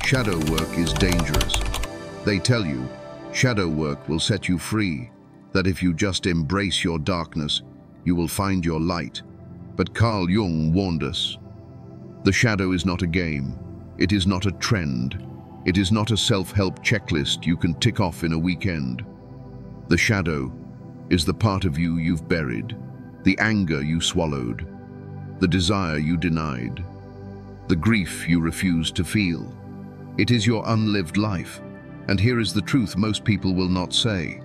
shadow work is dangerous. They tell you, shadow work will set you free, that if you just embrace your darkness, you will find your light. But Carl Jung warned us. The shadow is not a game. It is not a trend. It is not a self-help checklist you can tick off in a weekend. The shadow is the part of you you've buried, the anger you swallowed, the desire you denied, the grief you refused to feel. It is your unlived life. And here is the truth most people will not say.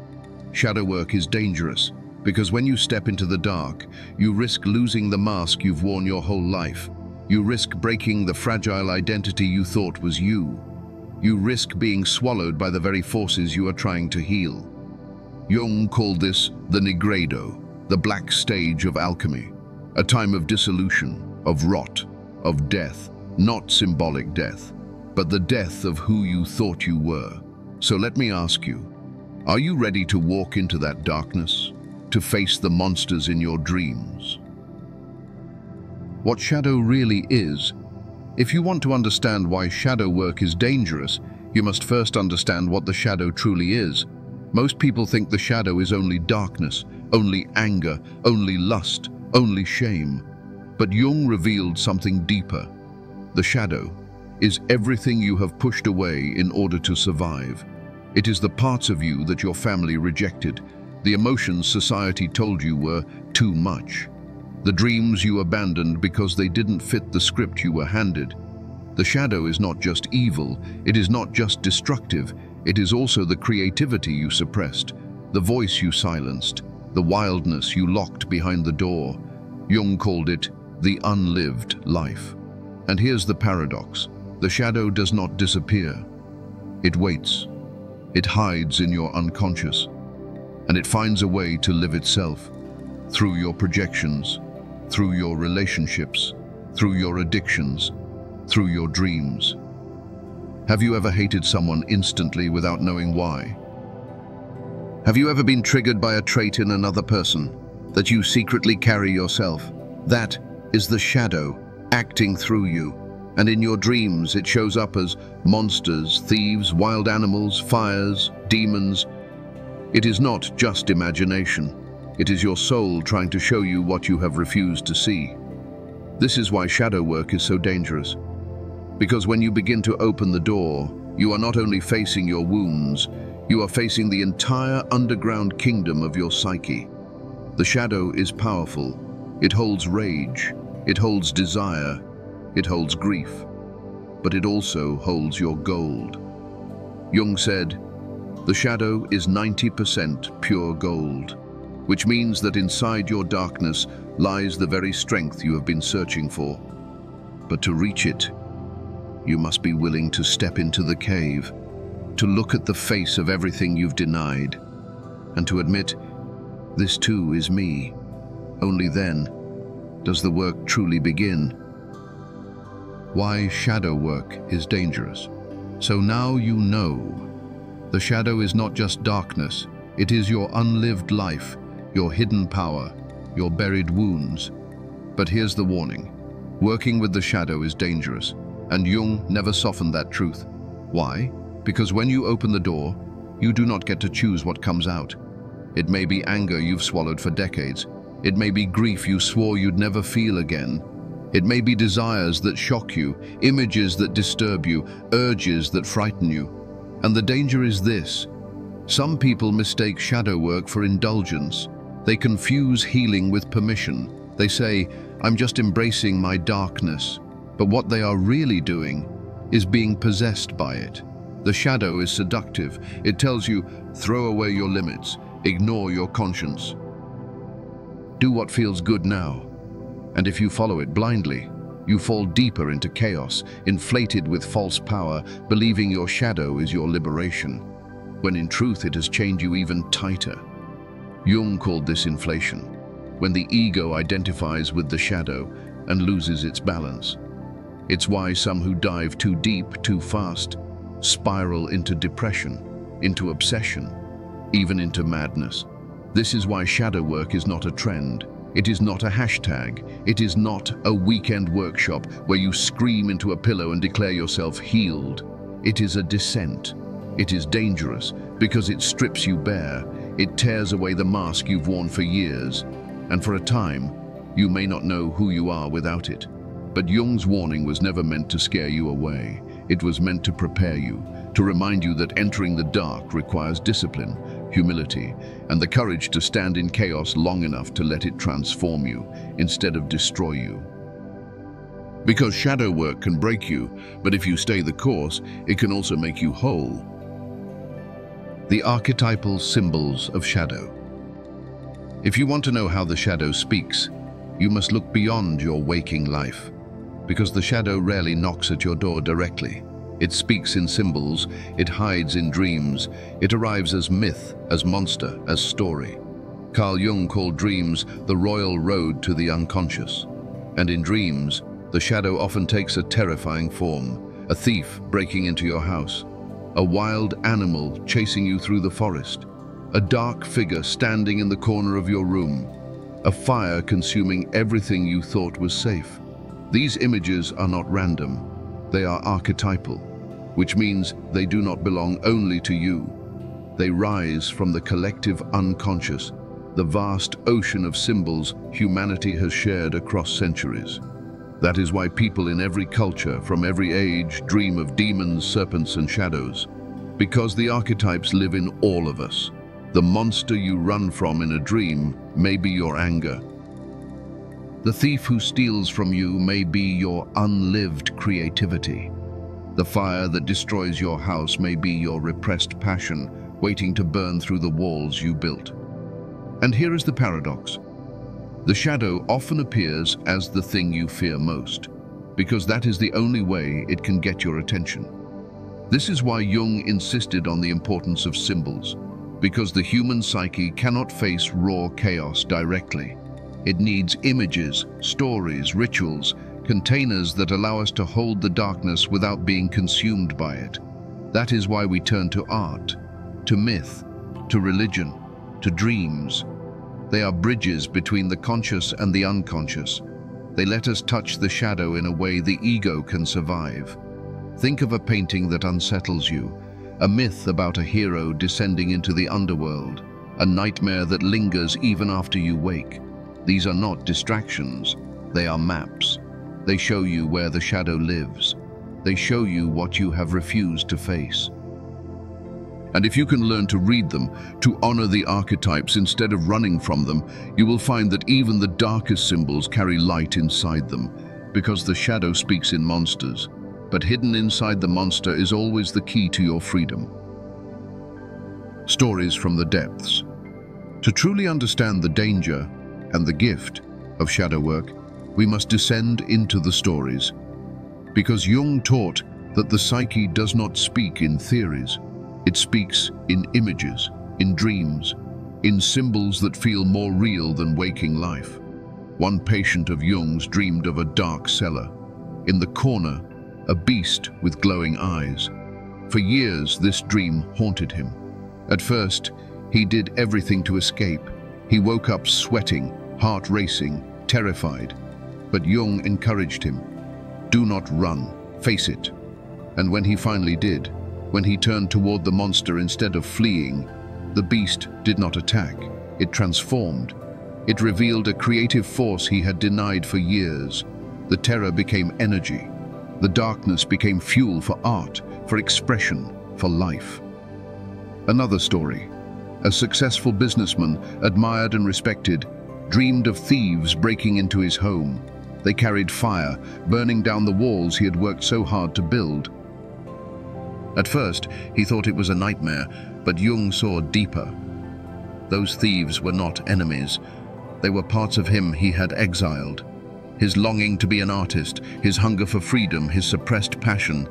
Shadow work is dangerous because when you step into the dark, you risk losing the mask you've worn your whole life. You risk breaking the fragile identity you thought was you. You risk being swallowed by the very forces you are trying to heal. Jung called this the nigredo, the black stage of alchemy, a time of dissolution, of rot, of death, not symbolic death, but the death of who you thought you were. So let me ask you, are you ready to walk into that darkness, to face the monsters in your dreams? What shadow really is. If you want to understand why shadow work is dangerous, you must first understand what the shadow truly is. Most people think the shadow is only darkness, only anger, only lust, only shame. But Jung revealed something deeper. The shadow is everything you have pushed away in order to survive. It is the parts of you that your family rejected, the emotions society told you were too much, the dreams you abandoned because they didn't fit the script you were handed. The shadow is not just evil, it is not just destructive, it is also the creativity you suppressed, the voice you silenced, the wildness you locked behind the door. Jung called it the unlived life. And here's the paradox. The shadow does not disappear. It waits. It hides in your unconscious. And it finds a way to live itself, through your projections, through your relationships, through your addictions, through your dreams. Have you ever hated someone instantly without knowing why? Have you ever been triggered by a trait in another person that you secretly carry yourself? That is the shadow acting through you. And in your dreams, it shows up as monsters, thieves, wild animals, fires, demons. It is not just imagination. It is your soul trying to show you what you have refused to see. This is why shadow work is so dangerous. Because when you begin to open the door, you are not only facing your wounds, you are facing the entire underground kingdom of your psyche. The shadow is powerful. It holds rage. It holds desire. It holds grief. But it also holds your gold. Jung said, the shadow is 90% pure gold, which means that inside your darkness lies the very strength you have been searching for. But to reach it, you must be willing to step into the cave, to look at the face of everything you've denied, and to admit, this too is me. Only then does the work truly begin. Why shadow work is dangerous. So now you know. The shadow is not just darkness, it is your unlived life, your hidden power, your buried wounds. But here's the warning. Working with the shadow is dangerous, and Jung never softened that truth. Why? Because when you open the door, you do not get to choose what comes out. It may be anger you've swallowed for decades. It may be grief you swore you'd never feel again. It may be desires that shock you, images that disturb you, urges that frighten you. And the danger is this. Some people mistake shadow work for indulgence. They confuse healing with permission. They say, I'm just embracing my darkness. But what they are really doing is being possessed by it. The shadow is seductive. It tells you, throw away your limits, ignore your conscience. Do what feels good now. And if you follow it blindly, you fall deeper into chaos, inflated with false power, believing your shadow is your liberation, when in truth it has chained you even tighter. Jung called this inflation, when the ego identifies with the shadow and loses its balance. It's why some who dive too deep, too fast, spiral into depression, into obsession, even into madness. This is why shadow work is not a trend. It is not a hashtag. It is not a weekend workshop where you scream into a pillow and declare yourself healed. It is a descent. It is dangerous because it strips you bare. It tears away the mask you've worn for years, and for a time, you may not know who you are without it. But Jung's warning was never meant to scare you away. It was meant to prepare you, to remind you that entering the dark requires discipline, humility, and the courage to stand in chaos long enough to let it transform you instead of destroy you. Because shadow work can break you, but if you stay the course, it can also make you whole. The archetypal symbols of shadow. If you want to know how the shadow speaks, you must look beyond your waking life, because the shadow rarely knocks at your door directly. It speaks in symbols, it hides in dreams, it arrives as myth, as monster, as story. Carl Jung called dreams the royal road to the unconscious. And in dreams, the shadow often takes a terrifying form, a thief breaking into your house, a wild animal chasing you through the forest, a dark figure standing in the corner of your room, a fire consuming everything you thought was safe. These images are not random, they are archetypal, which means they do not belong only to you. They rise from the collective unconscious, the vast ocean of symbols humanity has shared across centuries. That is why people in every culture, from every age, dream of demons, serpents, and shadows. Because the archetypes live in all of us. The monster you run from in a dream may be your anger. The thief who steals from you may be your unlived creativity. The fire that destroys your house may be your repressed passion, waiting to burn through the walls you built. And here is the paradox. The shadow often appears as the thing you fear most, because that is the only way it can get your attention. This is why Jung insisted on the importance of symbols, because the human psyche cannot face raw chaos directly. It needs images, stories, rituals, containers that allow us to hold the darkness without being consumed by it. That is why we turn to art, to myth, to religion, to dreams. They are bridges between the conscious and the unconscious. They let us touch the shadow in a way the ego can survive. Think of a painting that unsettles you, a myth about a hero descending into the underworld, a nightmare that lingers even after you wake. These are not distractions, they are maps. They show you where the shadow lives. They show you what you have refused to face. And if you can learn to read them, to honor the archetypes instead of running from them, you will find that even the darkest symbols carry light inside them, because the shadow speaks in monsters. But hidden inside the monster is always the key to your freedom. Stories from the depths. To truly understand the danger and the gift of shadow work, we must descend into the stories. Because Jung taught that the psyche does not speak in theories. It speaks in images, in dreams, in symbols that feel more real than waking life. One patient of Jung's dreamed of a dark cellar. In the corner, a beast with glowing eyes. For years, this dream haunted him. At first, he did everything to escape. He woke up sweating, heart racing, terrified. But Jung encouraged him. Do not run, face it. And when he finally did, when he turned toward the monster instead of fleeing, the beast did not attack. It transformed. It revealed a creative force he had denied for years. The terror became energy. The darkness became fuel for art, for expression, for life. Another story. A successful businessman, admired and respected, dreamed of thieves breaking into his home. They carried fire, burning down the walls he had worked so hard to build. At first, he thought it was a nightmare, but Jung saw deeper. Those thieves were not enemies. They were parts of him he had exiled. His longing to be an artist, his hunger for freedom, his suppressed passion.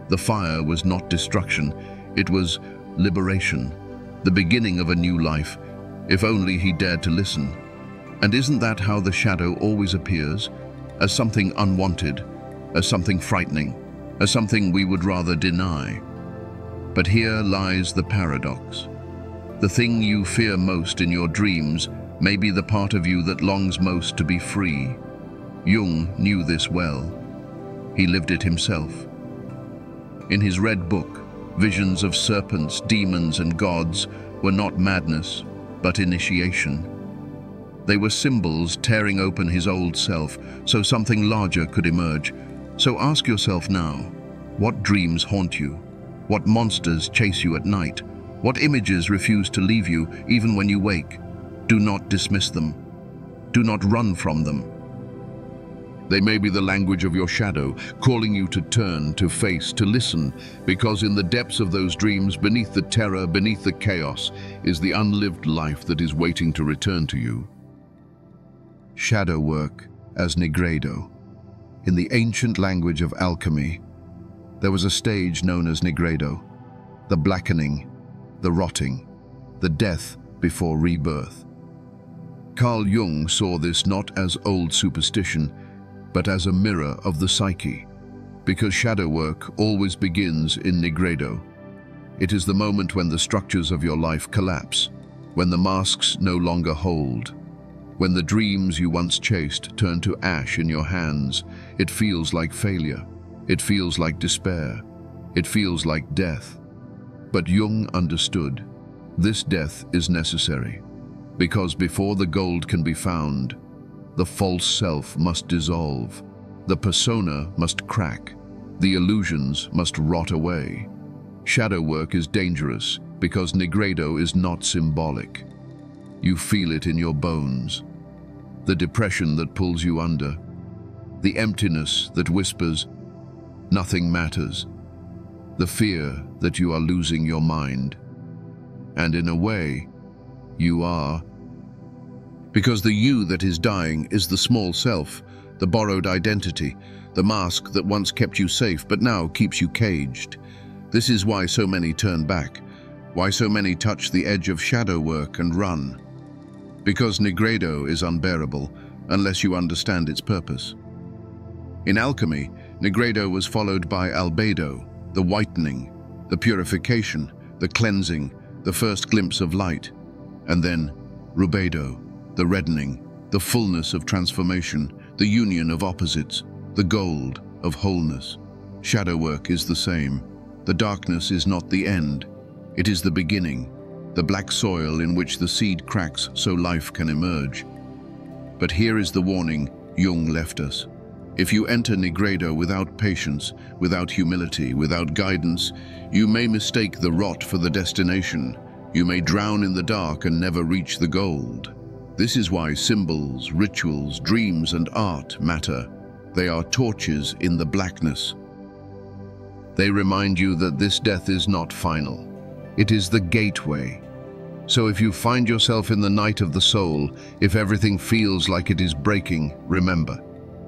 The fire was not destruction, it was liberation, the beginning of a new life, if only he dared to listen. And isn't that how the shadow always appears? As something unwanted, as something frightening, as something we would rather deny. But here lies the paradox. The thing you fear most in your dreams may be the part of you that longs most to be free. Jung knew this well. He lived it himself. In his red book, visions of serpents, demons, and gods were not madness, but initiation. They were symbols tearing open his old self so something larger could emerge. So ask yourself now, what dreams haunt you? What monsters chase you at night? What images refuse to leave you even when you wake? Do not dismiss them. Do not run from them. They may be the language of your shadow, calling you to turn, to face, to listen, because in the depths of those dreams, beneath the terror, beneath the chaos, is the unlived life that is waiting to return to you. Shadow work as nigredo. In the ancient language of alchemy, there was a stage known as nigredo, the blackening, the rotting, the death before rebirth. Carl Jung saw this not as old superstition, but as a mirror of the psyche, because shadow work always begins in nigredo. It is the moment when the structures of your life collapse, when the masks no longer hold, when the dreams you once chased turn to ash in your hands. It feels like failure. It feels like despair. It feels like death. But Jung understood. This death is necessary, because before the gold can be found, the false self must dissolve, the persona must crack, the illusions must rot away. Shadow work is dangerous because nigredo is not symbolic. You feel it in your bones. The depression that pulls you under, the emptiness that whispers, nothing matters, the fear that you are losing your mind. And in a way, you are. Because the you that is dying is the small self, the borrowed identity, the mask that once kept you safe but now keeps you caged. This is why so many turn back, why so many touch the edge of shadow work and run. Because nigredo is unbearable unless you understand its purpose. In alchemy, nigredo was followed by albedo, the whitening, the purification, the cleansing, the first glimpse of light, and then rubedo, the reddening, the fullness of transformation, the union of opposites, the gold of wholeness. Shadow work is the same. The darkness is not the end. It is the beginning, the black soil in which the seed cracks so life can emerge. But here is the warning Jung left us. If you enter nigredo without patience, without humility, without guidance, you may mistake the rot for the destination. You may drown in the dark and never reach the gold. This is why symbols, rituals, dreams, and art matter. They are torches in the blackness. They remind you that this death is not final. It is the gateway. So if you find yourself in the night of the soul, if everything feels like it is breaking, remember,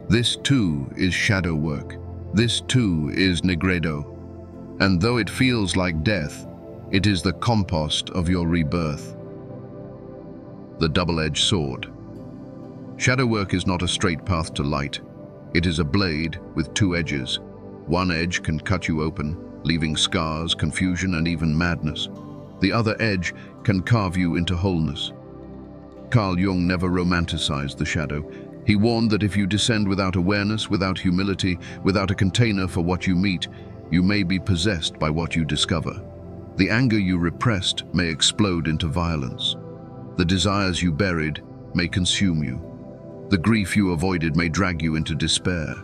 this too is shadow work. This too is nigredo. And though it feels like death, it is the compost of your rebirth. The double-edged sword. Shadow work is not a straight path to light. It is a blade with two edges. One edge can cut you open, leaving scars, confusion, and even madness. The other edge can carve you into wholeness. Carl Jung never romanticized the shadow. He warned that if you descend without awareness, without humility, without a container for what you meet, you may be possessed by what you discover. The anger you repressed may explode into violence. The desires you buried may consume you. The grief you avoided may drag you into despair.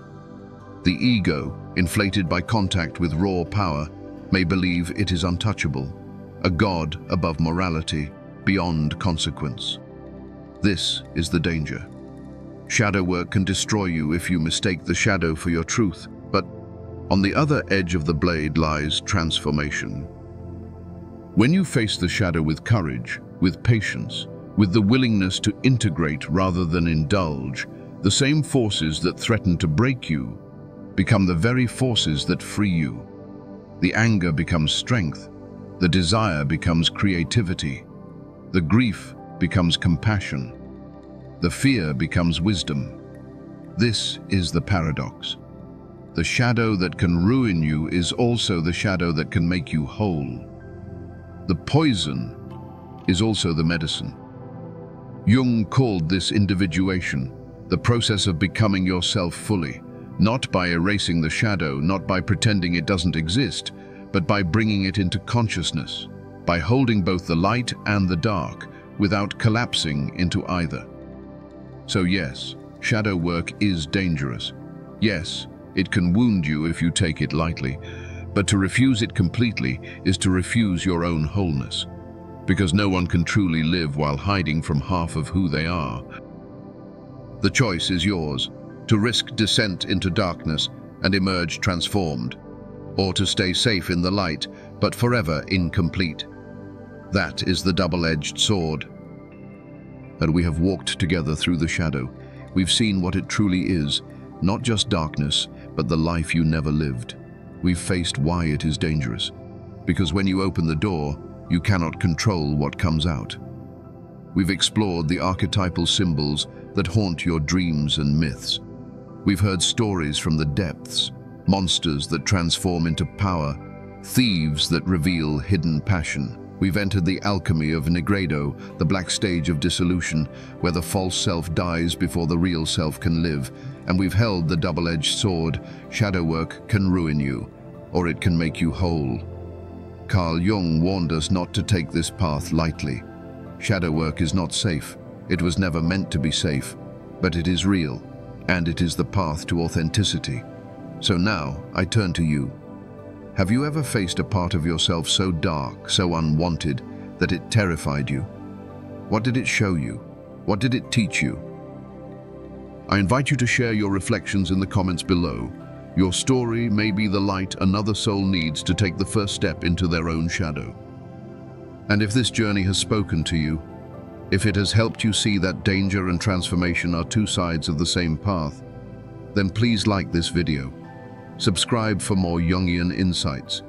The ego, inflated by contact with raw power, may believe it is untouchable, a god above morality, beyond consequence. This is the danger. Shadow work can destroy you if you mistake the shadow for your truth, but on the other edge of the blade lies transformation. When you face the shadow with courage, with patience, with the willingness to integrate rather than indulge, the same forces that threaten to break you become the very forces that free you. The anger becomes strength, the desire becomes creativity, the grief becomes compassion, the fear becomes wisdom. This is the paradox. The shadow that can ruin you is also the shadow that can make you whole. The poison is also the medicine. Jung called this individuation, the process of becoming yourself fully, Not by erasing the shadow, not by pretending it doesn't exist, but by bringing it into consciousness, by holding both the light and the dark without collapsing into either. So yes, shadow work is dangerous. Yes, it can wound you if you take it lightly, but to refuse it completely is to refuse your own wholeness, because no one can truly live while hiding from half of who they are. The choice is yours, to risk descent into darkness and emerge transformed, or to stay safe in the light, but forever incomplete. That is the double-edged sword. And we have walked together through the shadow. We've seen what it truly is, not just darkness, but the life you never lived. We've faced why it is dangerous, because when you open the door, you cannot control what comes out. We've explored the archetypal symbols that haunt your dreams and myths. We've heard stories from the depths, monsters that transform into power, thieves that reveal hidden passion. We've entered the alchemy of nigredo, the black stage of dissolution, where the false self dies before the real self can live. And we've held the double-edged sword. Shadow work can ruin you, or it can make you whole. Carl Jung warned us not to take this path lightly. Shadow work is not safe. It was never meant to be safe, but it is real, and it is the path to authenticity. So now, I turn to you. Have you ever faced a part of yourself so dark, so unwanted, that it terrified you? What did it show you? What did it teach you? I invite you to share your reflections in the comments below. Your story may be the light another soul needs to take the first step into their own shadow. And if this journey has spoken to you, if it has helped you see that danger and transformation are two sides of the same path, then please like this video, subscribe for more Jungian insights,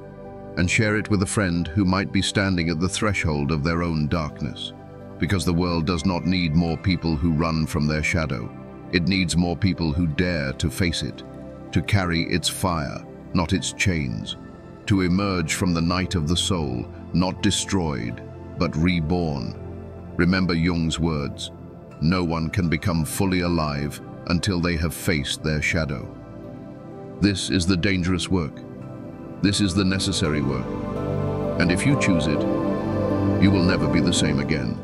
and share it with a friend who might be standing at the threshold of their own darkness. Because the world does not need more people who run from their shadow. It needs more people who dare to face it, to carry its fire, not its chains, to emerge from the night of the soul, not destroyed, but reborn. Remember Jung's words, no one can become fully alive until they have faced their shadow. This is the dangerous work. This is the necessary work. And if you choose it, you will never be the same again.